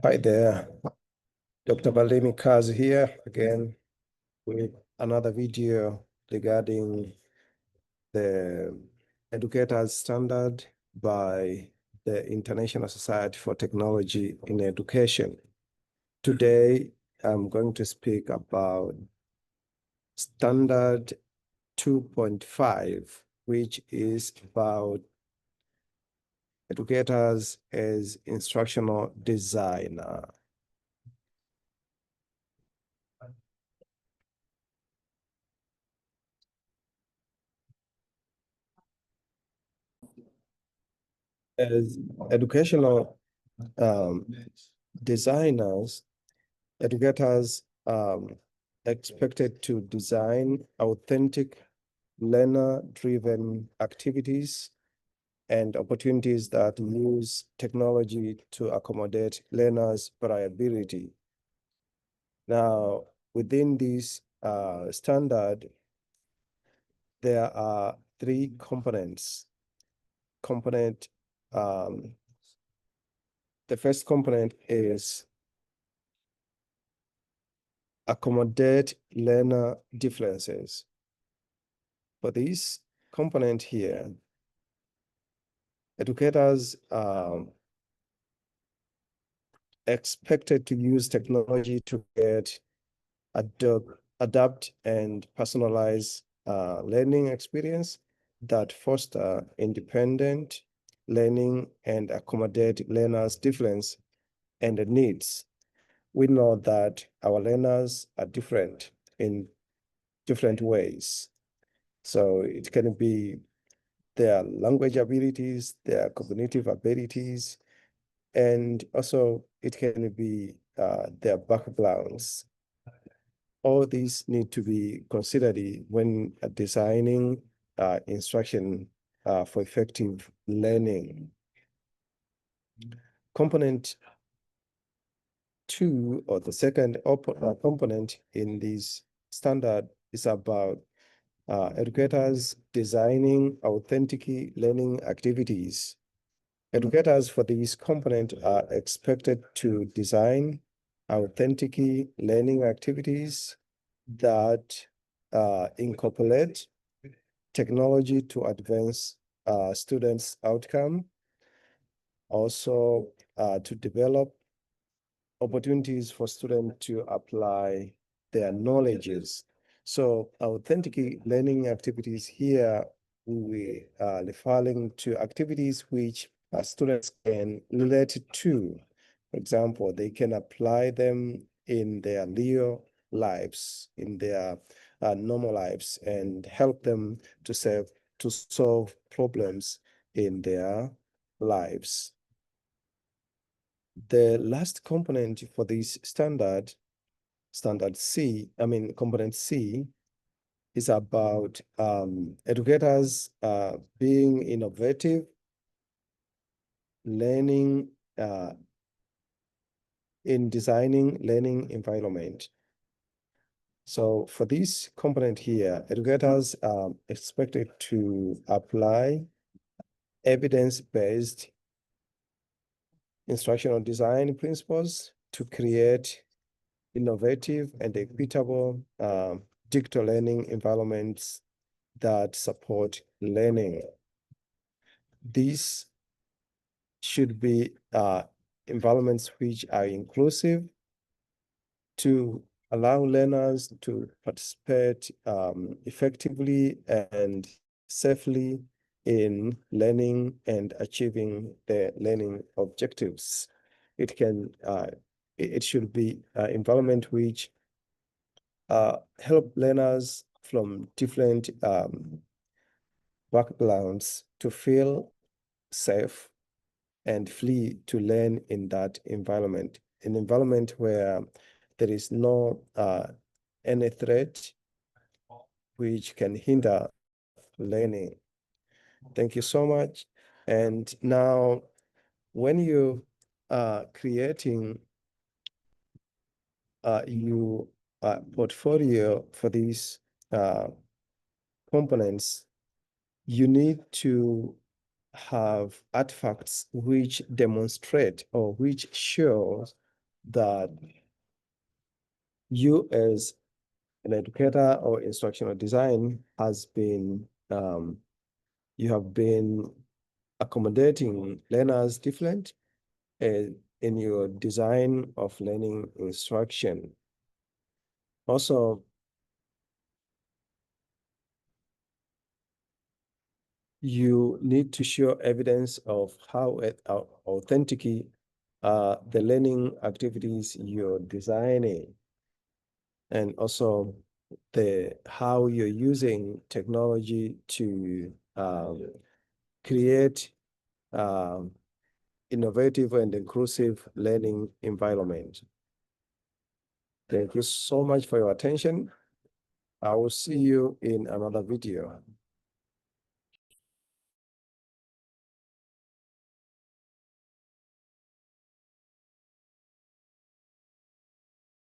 Hi there, Dr. Kazi here again with another video regarding the educators standard by the International Society for Technology in Education. Today, I'm going to speak about standard 2.5, which is about educators as instructional designer. As educational designers, educators expected to design authentic learner-driven activities and opportunities that use technology to accommodate learners' variability. Now, within this standard, there are three components. The first component is accommodate learner differences. For this component here, educators expected to use technology to adapt and personalize learning experience that foster independent learning and accommodate learners' difference and needs. We know that our learners are different in different ways. So it can be their language abilities, their cognitive abilities, and also it can be their backgrounds. All these need to be considered when designing instruction for effective learning. Component 2, or the second component in this standard, is about educators designing authentic learning activities. Educators for this component are expected to design authentic learning activities that incorporate technology to advance students' outcome, also to develop opportunities for students to apply their knowledges. So authentic learning activities here, we are referring to activities which students can relate to. For example, they can apply them in their real lives, in their normal lives, and help them to solve problems in their lives. The last component for this component C, is about educators being innovative, learning in designing learning environment. So for this component here, educators are expected to apply evidence-based instructional design principles to create innovative and equitable digital learning environments that support learning. These should be environments which are inclusive to allow learners to participate effectively and safely in learning and achieving their learning objectives. It should be an environment which help learners from different backgrounds to feel safe and free to learn in that environment, an environment where there is no any threat which can hinder learning. Thank you so much. And now, when you are creating your portfolio for these components, you need to have artifacts which demonstrate or which shows that you as an educator or instructional design has been, you have been accommodating learners different in your design of learning instruction. Also, you need to show evidence of how authentic the learning activities you're designing, and also how you're using technology to create innovative and inclusive learning environment. Thank you so much for your attention. I will see you in another video.